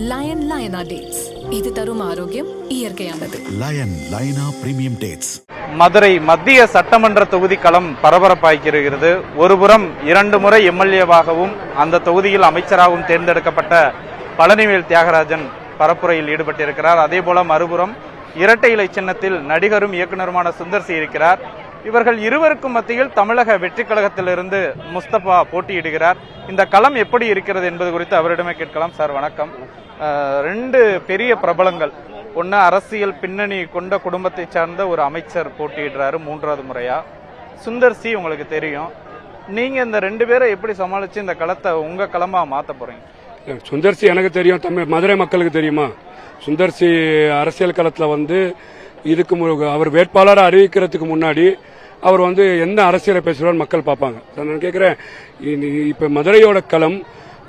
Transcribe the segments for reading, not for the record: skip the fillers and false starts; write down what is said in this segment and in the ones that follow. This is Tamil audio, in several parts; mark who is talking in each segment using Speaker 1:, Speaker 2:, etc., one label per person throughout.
Speaker 1: லயன் லயனா டேட்ஸ், இது தரும் ஆரோக்கியம் இயற்கையானது.
Speaker 2: லயனா பிரீமியம் டேட்ஸ்.
Speaker 3: மதுரை மத்திய சட்டமன்ற தொகுதி களம் பரபரப்பாகிறது. ஒருபுறம் 2 முறை எம்எல்ஏவாகவும் அந்த தொகுதியில் அமைச்சராகவும் தேர்ந்தெடுக்கப்பட்ட பழனிவேல் தியாகராஜன் பரப்புரையில் ஈடுபட்டிருக்கிறார். அதேபோல மறுபுறம் இரட்டை இலை சின்னத்தில் நடிகரும் இயக்குநருமான சுந்தர் சி இருக்கிறார். இவர்கள் இருவருக்கும் மத்தியில் தமிழக வெற்றி கழகத்திலிருந்து முஸ்தபா போட்டியிடுகிறார். இந்த களம் எப்படி இருக்கிறது என்பது குறித்து அவரிடமே கேட்கலாம். சார் வணக்கம். 2 பெரிய பிரபலங்கள், ஒன்னு அரசியல் பின்னணி கொண்ட குடும்பத்தை சார்ந்த ஒரு அமைச்சர் போட்டியிடுறாரு 3வது முறையா. சுந்தர் சி உங்களுக்கு தெரியும். நீங்க இந்த 2 பேரை எப்படி சமாளிச்சு இந்த களத்தை உங்க களமா மாத்த போறீங்க?
Speaker 4: சுந்தர் சி எனக்கு தெரியும், மதுரை மக்களுக்கு தெரியுமா? சுந்தர் சி அரசியல் களத்தில் இதுக்கு அவர் வேட்பாளரை அறிவிக்கிறதுக்கு முன்னாடி அவர் என்ன அரசியலை பேசுகிறார் மக்கள் பார்ப்பாங்க. நான் கேட்குறேன், இப்போ மதுரையோட களம்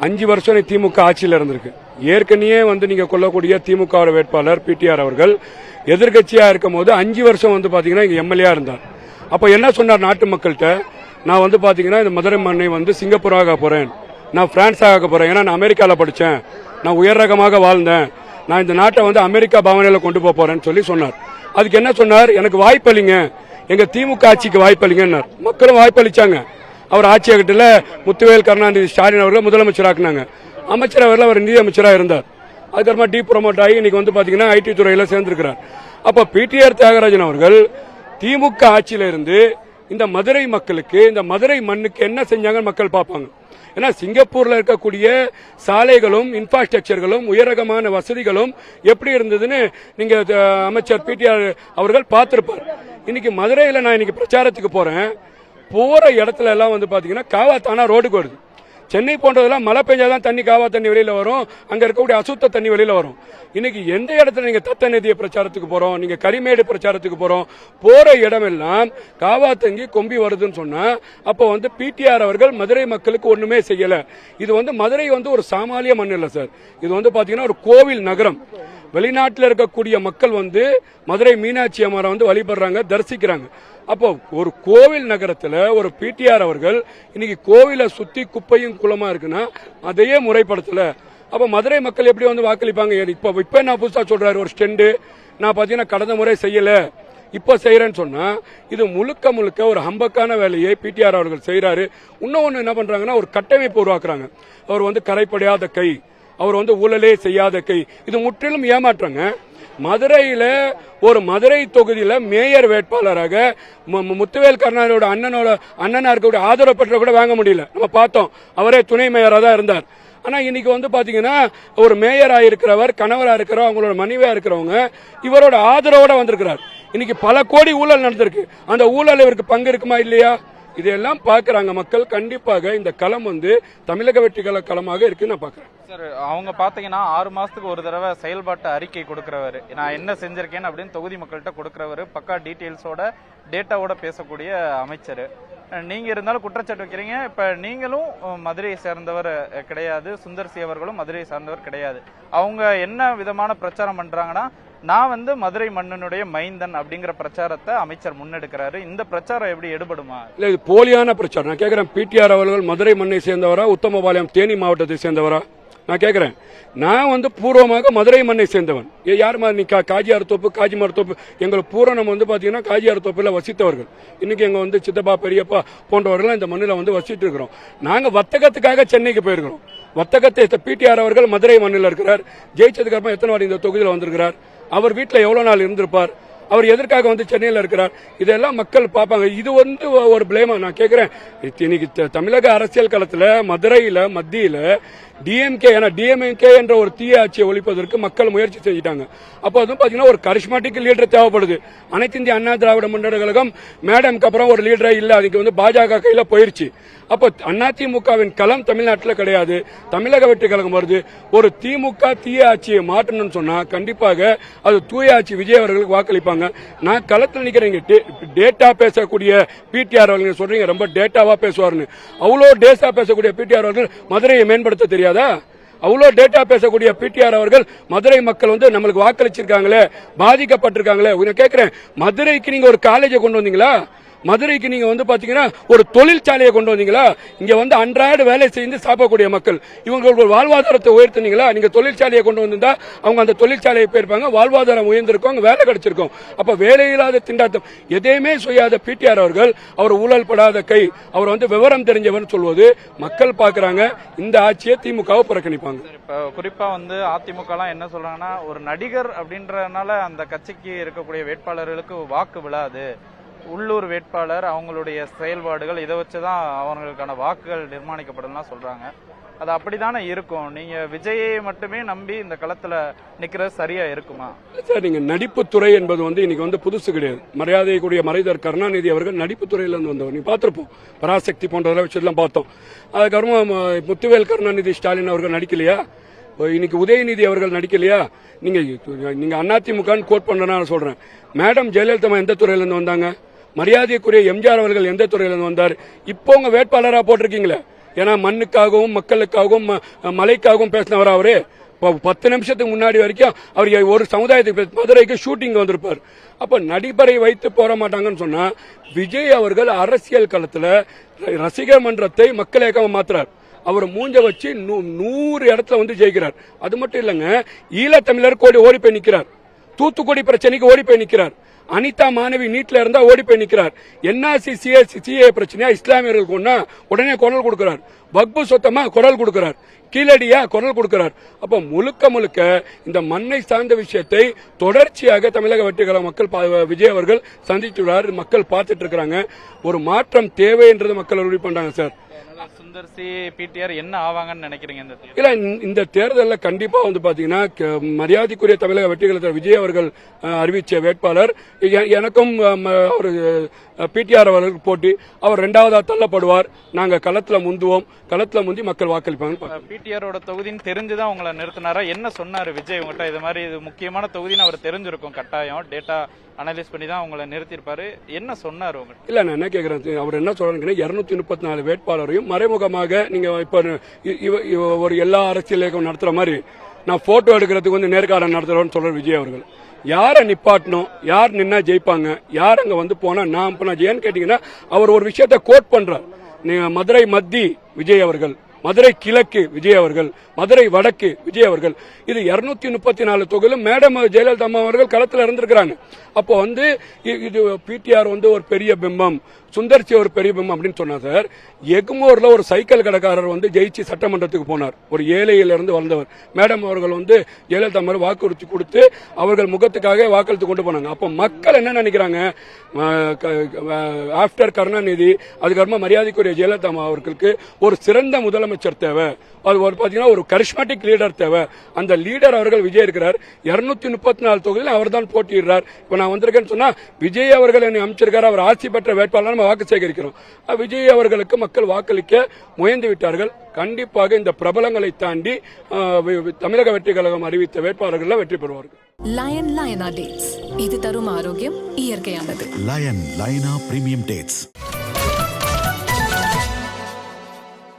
Speaker 4: 5 வருஷம் திமுக ஆட்சியில் இருந்திருக்கு. ஏற்கனவே நீங்க கொள்ளக்கூடிய திமுக வேட்பாளர் பிடிஆர் அவர்கள் எதிர்கட்சியா இருக்கும் போது 5 வருஷம் பாத்தீங்கன்னா இங்க எம்எல்ஏ இருந்தார். அப்ப என்ன சொன்னார் நாட்டு மக்கள்கிட்ட? நான் பாத்தீங்கன்னா இந்த மதுரை மண்ணை சிங்கப்பூர் ஆக போறேன், நான் பிரான்ஸ் ஆக போறேன், ஏன்னா நான் அமெரிக்காவில் படித்தேன், நான் உயர் ரகமாக வாழ்ந்தேன், நான் இந்த நாட்டை அமெரிக்கா பாவனையில் கொண்டு போறேன்னு சொன்னார். அதுக்கு என்ன சொன்னார்? எனக்கு வாய்ப்பளிங்க, எங்க திமுக ஆட்சிக்கு வாய்ப்பளிங்கன்னார். மக்களும் வாய்ப்பளிச்சாங்க. அவர் ஆட்சி ஆகட்டில் முத்துவேல் கருணாநிதி ஸ்டாலின் அவர்கள் முதலமைச்சராக்குனாங்க. அமைச்சரவையில் அவர் நிதி அமைச்சராக இருந்தார். அதுக்கப்புறமா ப்ரொமோட் ஆகி இன்னைக்கு பாத்தீங்கன்னா ஐடி துறையில் சேர்ந்திருக்கிறார். அப்ப பிடிஆர் தியாகராஜன் அவர்கள் திமுக ஆட்சியில இருந்து இந்த மதுரை மக்களுக்கு, இந்த மதுரை மண்ணுக்கு என்ன செஞ்சாங்கன்னு மக்கள் பார்ப்பாங்க. ஏன்னா சிங்கப்பூர்ல இருக்கக்கூடிய சாலைகளும் இன்ஃப்ராஸ்ட்ரக்சர்களும் உயரகமான வசதிகளும் எப்படி இருந்ததுன்னு நீங்க அமைச்சர் பிடிஆர் அவர்கள் பார்த்திருப்பார். இன்னைக்கு மதுரையில் நான் இன்னைக்கு பிரச்சாரத்துக்கு போறேன். போற இடத்துல எல்லாம் பாத்தீங்கன்னா காவாத்தானா ரோடுக்கு வருது. சென்னை போன்றதெல்லாம் மழை பெஞ்சாதான் தண்ணி, காவா தண்ணி வெளியில வரும், அங்க இருக்கக்கூடிய அசுத்த தண்ணி வெளியில வரும். இன்னைக்கு எந்த இடத்துல நீங்க தத்த நதிய பிரச்சாரத்துக்கு போறோம், நீங்க கரிமேடு பிரச்சாரத்துக்கு போறோம், போற இடமெல்லாம் காவா தங்கி கொம்பி வருதுன்னு சொன்னா அப்ப பிடிஆர் அவர்கள் மதுரை மக்களுக்கு ஒண்ணுமே செய்யல. இது மதுரை ஒரு சாமானிய மண் இல்ல சார். இது பாத்தீங்கன்னா ஒரு கோவில் நகரம். வெளிநாட்டில் இருக்கக்கூடிய மக்கள் மதுரை மீனாட்சி அம்மனை வழிபடுறாங்க, தரிசிக்கிறாங்க. அப்போ ஒரு கோவில் நகரத்தில் ஒரு பிடிஆர் அவர்கள் இன்னைக்கு கோவிலை சுத்தி குப்பையும் குளமா இருக்குன்னா அதையே முறைப்படுத்தல. அப்ப மதுரை மக்கள் எப்படி வாக்களிப்பாங்க? இப்ப நான் புதுசா சொல்றாரு ஒரு ஸ்டெண்டு, நான் பாத்தீங்கன்னா கடந்த முறை செய்யல, இப்ப செய்யறேன்னு சொன்னா இது முழுக்க முழுக்க ஒரு ஹம்பக்கான வேலையை பிடிஆர் அவர்கள் செய்யறாரு. இன்னொன்னு என்ன பண்றாங்கன்னா ஒரு கட்டமைப்பு உருவாக்குறாங்க. அவர் கரைப்படையாத கை, அவர் ஊழலே செய்யாத கை, இது முற்றிலும் ஏமாற்றங்க. மதுரையில ஒரு மதுரை தொகுதியில மேயர் வேட்பாளராக முத்துவேல் கருணாநிதியோட அண்ணனா இருக்கக்கூடிய ஆதரவு பெற்ற கூட வாங்க முடியல. நம்ம பார்த்தோம், அவரே துணை மேயரா தான் இருந்தார். ஆனா இன்னைக்கு பாத்தீங்கன்னா ஒரு மேயரா இருக்கிறவர், கணவரா இருக்கிறவர், அவங்களோட மனைவியா இருக்கிறவங்க இவரோட ஆதரவோட வந்திருக்கிறார். இன்னைக்கு பல கோடி ஊழல் நடந்திருக்கு. அந்த ஊழல் இவருக்கு பங்கு இருக்குமா இல்லையா? இதெல்லாம் பாக்குறாங்க மக்கள். கண்டிப்பாக இந்த களம் தமிழக வெற்றி களமாக இருக்கு நான் பாக்குறேன்.
Speaker 3: சார், அவங்க பாத்தீங்கன்னா 6 மாசத்துக்கு ஒரு தடவை செயல்பாட்டு அறிக்கை கொடுக்கிறவர், நான் என்ன செஞ்சிருக்கேன் அப்படின்னு தொகுதி மக்கள்கிட்ட கொடுக்கிறவர், பக்கா டீட்டெயில்ஸோட டேட்டாவோட பேசக்கூடிய அமைச்சர். நீங்க இருந்தாலும் குற்றச்சாட்டு வைக்கிறீங்க. இப்ப நீங்களும் மதுரையை சேர்ந்தவர் கிடையாது, சுந்தர் சி அவர்களும் மதுரையை சார்ந்தவர் கிடையாது. அவங்க என்ன விதமான பிரச்சாரம் பண்றாங்கன்னா, நான் மதுரை மன்னனுடைய மைந்தன் அப்படிங்கிற பிரச்சாரத்தை அமைச்சர் முன்னெடுக்கிறாரு. இந்த பிரச்சாரம் எப்படி எடுபடுமா?
Speaker 4: இல்ல, இது போலியான பிரச்சாரம். நான் கேட்கிறேன், பிடிஆர் அவர்கள் மதுரை மண்ணை சேர்ந்தவரா, உத்தமபாளையம் தேனி மாவட்டத்தை சேர்ந்தவரா? நான் கேட்கிறேன். நான் பூர்வமாக மதுரை மண்ணை சேர்ந்தவன். யார் மாதிரி காஜியார் தோப்பு, காஜிமார் தோப்பு, எங்கள் பூரணம் பாத்தீங்கன்னா காஜியார் தோப்புல வசித்தவர்கள். இன்னைக்கு எங்க சித்தப்பா பெரியப்பா போன்றவர்கள் இந்த மண்ணில் வசிட்டு இருக்கிறோம். நாங்க வர்த்தகத்துக்காக சென்னைக்கு போயிருக்கிறோம். வர்த்தகத்தை பிடிஆர் அவர்கள் மதுரை மண்ணில் இருக்கிறார். ஜெயிச்சதுக்கு அப்புறம் எத்தனை வாட்டி இந்த தொகுதியில் வந்திருக்கிறார்? அவர் வீட்டில் எவ்வளவு நாள் இருந்திருப்பார்? அவர் எதற்காக சென்னையில் இருக்கிறார்? இதெல்லாம் மக்கள் பார்ப்பாங்க. இது ஒரு பிளேமா? நான் கேட்கிறேன், இன்னைக்கு தமிழக அரசியல் களத்தில் மதுரையில மத்தியில டிஎம்கே, ஏன்னா டிஎம்கே என்ற ஒரு தீய ஆட்சியை ஒழிப்பதற்கு மக்கள் முயற்சி செஞ்சுட்டாங்க. அப்போ பாத்தீங்கன்னா ஒரு கரிஸ்மாட்டிக் லீடர் தேவைப்படுது. அனைத்து இந்திய அண்ணா திராவிட முன்னேற்ற கழகம் மேடம்க்கு அப்புறம் ஒரு லீடரே இல்ல, அதுக்கு பாஜக கையில போயிருச்சு. அப்போ அதிமுகவின் களம் தமிழ்நாட்டில் கிடையாது, தமிழக வெற்றி கழகம் வருது. ஒரு திமுக தீய ஆட்சியை மாற்றணும்னு சொன்னா கண்டிப்பாக அது தூய ஆட்சி விஜய் அவர்களுக்கு வாக்களிப்பாங்க. நான் களத்தில் நிக்கிறேன். டேட்டா பேசக்கூடிய பிடிஆர் அவர்கள் சொல்றீங்க ரொம்ப டேட்டாவா பேசுவார்னு. அவ்வளோ டேட்டா பேசக்கூடிய பிடிஆர் அவர்கள் மதுரையை மேம்படுத்த தெரியாதா? அவ்வளோ டேட்டா பேசக்கூடிய பிடிஆர் அவர்கள் மதுரை மக்கள் நம்மளுக்கு வாக்களிச்சிருக்காங்களே, பாதிக்கப்பட்டிருக்காங்களே. கேட்கிறேன், மதுரைக்கு நீங்க ஒரு காலேஜை கொண்டு வந்தீங்களா? மதுரைக்கு நீங்க வந்து பாத்தீங்கன்னா ஒரு தொழிற்சாலையை கொண்டு வந்தீங்களா? இங்க வந்து அன்றாட வேலை செய்து சாப்பிடக்கூடிய மக்கள், இவங்களுக்கு வாழ்வாதாரத்தை உயர்த்தினீங்களா? நீங்க தொழிற்சாலையை கொண்டு வந்திருந்தா அவங்க அந்த தொழிற்சாலையை போயிருப்பாங்க, வாழ்வாதாரம் உயர்ந்திருக்கும், அங்க வேலை கிடைச்சிருக்கும். அப்ப வேலையில்லாத திண்டாட்டம் எதையுமே செய்யாத பிடிஆர் அவர்கள், அவர் ஊழல் படாத கை, அவர் வந்து விவரம் தெரிஞ்சவன் சொல்வது மக்கள் பாக்குறாங்க. இந்த ஆட்சியை திமுகவை புறக்கணிப்பாங்க.
Speaker 3: இப்ப குறிப்பா வந்து அதிமுக என்ன சொல்றாங்கன்னா, ஒரு நடிகர் அப்படின்றதுனால அந்த கட்சிக்கு இருக்கக்கூடிய வேட்பாளர்களுக்கு வாக்கு விழாது, உள்ளூர் வேட்பாளர் அவங்களுடைய செயல்பாடுகள் இதை வச்சுதான் அவங்களுக்கான வாக்குகள் நிர்மாணிக்கப்படும் சொல்றாங்க. அது அப்படித்தானே இருக்கும். நீங்க விஜயை மட்டுமே நம்பி இந்த களத்துல நிக்கிறது சரியா இருக்குமா
Speaker 4: சார்? நீங்க நடிப்பு துறை என்பது வந்து இன்னைக்கு வந்து புதுசு கிடையாது. மரியாதைக்குரிய மறைதர் கருணாநிதி அவர்கள் நடிப்பு துறையில இருந்து வந்தவர். நீ பார்த்திருப்போம், பராசக்தி போன்றதெல்லாம் வச்சதெல்லாம் பார்த்தோம். அதுக்கப்புறமா முத்துவேல் கருணாநிதி ஸ்டாலின் அவர்கள் நடிக்கலையா? இன்னைக்கு உதயநிதி அவர்கள் நடிக்கலையா? நீங்க அதிமுக கோட் பண்ண சொல்றேன். மேடம் ஜெயலலிதா எந்த துறையில இருந்து வந்தாங்க? மரியாதைக்குரிய எம்ஜிஆர் அவர்கள் எந்த துறையில இருந்து வந்தார்? இப்போ உங்க வேட்பாளரா போட்டிருக்கீங்களே, ஏன்னா மண்ணுக்காகவும் மக்களுக்காகவும் மலைக்காகவும் பேசினவர் அவரு. 10 நிமிஷத்துக்கு முன்னாடி வரைக்கும் அவர் ஒரு சமுதாயத்துக்கு மதுரைக்கு ஷூட்டிங் வந்திருப்பார். அப்ப நடிப்பரை வைத்து போற மாட்டாங்கன்னு சொன்னா, விஜய் அவர்கள் அரசியல் களத்துல ரசிகர் மன்றத்தை மக்கள் இயக்கமா மாத்துறார். அவர் மூஞ்ச வச்சு 100 இடத்துல வந்து ஜெயிக்கிறார். அது மட்டும் இல்லங்க, ஈழத்தமிழர் ஓடி போய் நிக்கிறார். தூத்துக்குடி பிரச்சனைக்கு ஓடி போய் நிக்கிறார். அனிதா மாணவி நீட்ல இருந்தா ஓடி போய் நிக்கிறார். என்ஆர்சி சிஏ பிரச்சனையா இஸ்லாமியர்களுக்கு ஒன்னா உடனே குரல் கொடுக்கிறார். வக்பு சொத்தமா குரல் கொடுக்கிறார். கீழடியா குரல் கொடுக்கிறார். அப்ப முழுக்க இந்த மண்ணை சார்ந்த விஷயத்தை தொடர்ச்சியாக தமிழக வெற்றிகழக மக்கள் விஜய் அவர்கள் சந்தித்துள்ளார். மக்கள் பார்த்துட்டு இருக்காங்க. ஒரு மாற்றம் தேவைன்றது மக்கள் உறுதி பண்றாங்க சார்.
Speaker 3: சுந்தர் சி பிடிஆர் என்ன ஆவாங்கன்னு நினைக்கிறீங்க?
Speaker 4: இல்ல, இந்த தேர்தலில் கண்டிப்பா வந்து பாத்தீங்கன்னா மரியாதைக்குரிய தமிழக வெற்றிகழக விஜய் அவர்கள் அறிவிச்ச வேட்பாளர் எனக்கும் ஒரு பிடிஆர் அவர்களுக்கு போட்டி, அவர் 2வதா தள்ளப்படுவார். நாங்க களத்துல முந்துவோம், களத்துல முந்தி மக்கள் வாக்களிப்பாங்க.
Speaker 3: பிடிஆரோட தொகுதின்னு தெரிஞ்சுதான் உங்களை நிறுத்தினாரா? என்ன சொன்னாரு விஜய் உங்ககிட்ட? இது மாதிரி இது முக்கியமான தொகுதின்னு அவர் தெரிஞ்சிருக்கும், கட்டாயம் டேட்டா அனலைஸ் பண்ணி தான் உங்களை நிறுத்திருப்பாரு. என்ன சொன்னாரு உங்ககிட்ட?
Speaker 4: இல்ல, நான் என்ன கேக்குறேன், அவர் என்ன சொல்றாருன்னா 234 வேட்பாளரையும் மறைமுகமாக நீங்க இப்ப ஒரு எல்லா அரசியல் இயக்கம் நடத்துற மாதிரி நான் போட்டோ எடுக்கிறதுக்கு வந்து நேர்காணல் நடத்துறோம்னு சொல்ற விஜய் அவர்கள். யாரை நிப்பாட்டணும், யார் நின்னா ஜெயிப்பாங்க, யார் அங்க வந்து போனா நான் ஏன்னு கேட்டீங்கன்னா, அவர் ஒரு விஷயத்தை கோட் பண்றார். நீங்க மதுரை மத்தி விஜய் அவர்கள், மதுரை கிழக்கு விஜய் அவர்கள், மதுரை வடக்கு விஜய் அவர்கள், இது 234 தொகுதியிலும் மேடம் ஜெயலலிதா அம்மா அவர்கள் களத்தில் இருந்திருக்கிறாங்க. அப்போ வந்து இது பிடிஆர் வந்து ஒரு பெரிய பிம்பம், சுந்தர்சி ஒரு பெரிய பிம்பம் அப்படின்னு சொன்னா சார். எக்மோர்ல ஒரு சைக்கிள் கடைக்காரர் வந்து ஜெயிச்சு சட்டமன்றத்துக்கு போனார். ஒரு ஏழையிலிருந்து வந்தவர். மேடம் அவர்கள் வந்து ஜெயலலிதா அம்மா வாக்குறுதி கொடுத்து அவர்கள் முகத்துக்காக வாக்களித்து கொண்டு போனாங்க. அப்போ மக்கள் என்ன நினைக்கிறாங்க, ஆப்டர் கருணாநிதி அதுக்கப்புறமா மரியாதைக்குரிய ஜெயலலிதா அம்மா அவர்களுக்கு ஒரு சிறந்த முதலமைச்சர் தேவை, அது ஒரு பாத்தீங்கன்னா ஒரு கரிஸ்மாட்டிக் லீடர் தேவை. அந்த லீடர் அவர்கள் விஜய் இருக்கிறார். 234 தொகுதியில் அவர் தான் போட்டியிடுறார். இப்ப நான் வந்திருக்கேன்னு சொன்னா விஜய் அவர்கள் என்னை அமைச்சிருக்காரு, அவர் ஆட்சி பெற்ற வேட்பாளர் வாக்கு சேகரிக்கிறோம். விஜய் அவர்களுக்கு மக்கள் வாக்களிக்க முயன்று விட்டார்கள். கண்டிப்பாக இந்த பிரபலங்களை தாண்டி தமிழக வெற்றி கழகம் அறிவித்த வேட்பாளர்கள் வெற்றி பெறுவார்கள்.
Speaker 1: லயனா டேட்ஸ், இது தரும் ஆரோக்கியம் இயற்கையானது.
Speaker 2: லயனா பிரீமியம் டேட்ஸ்.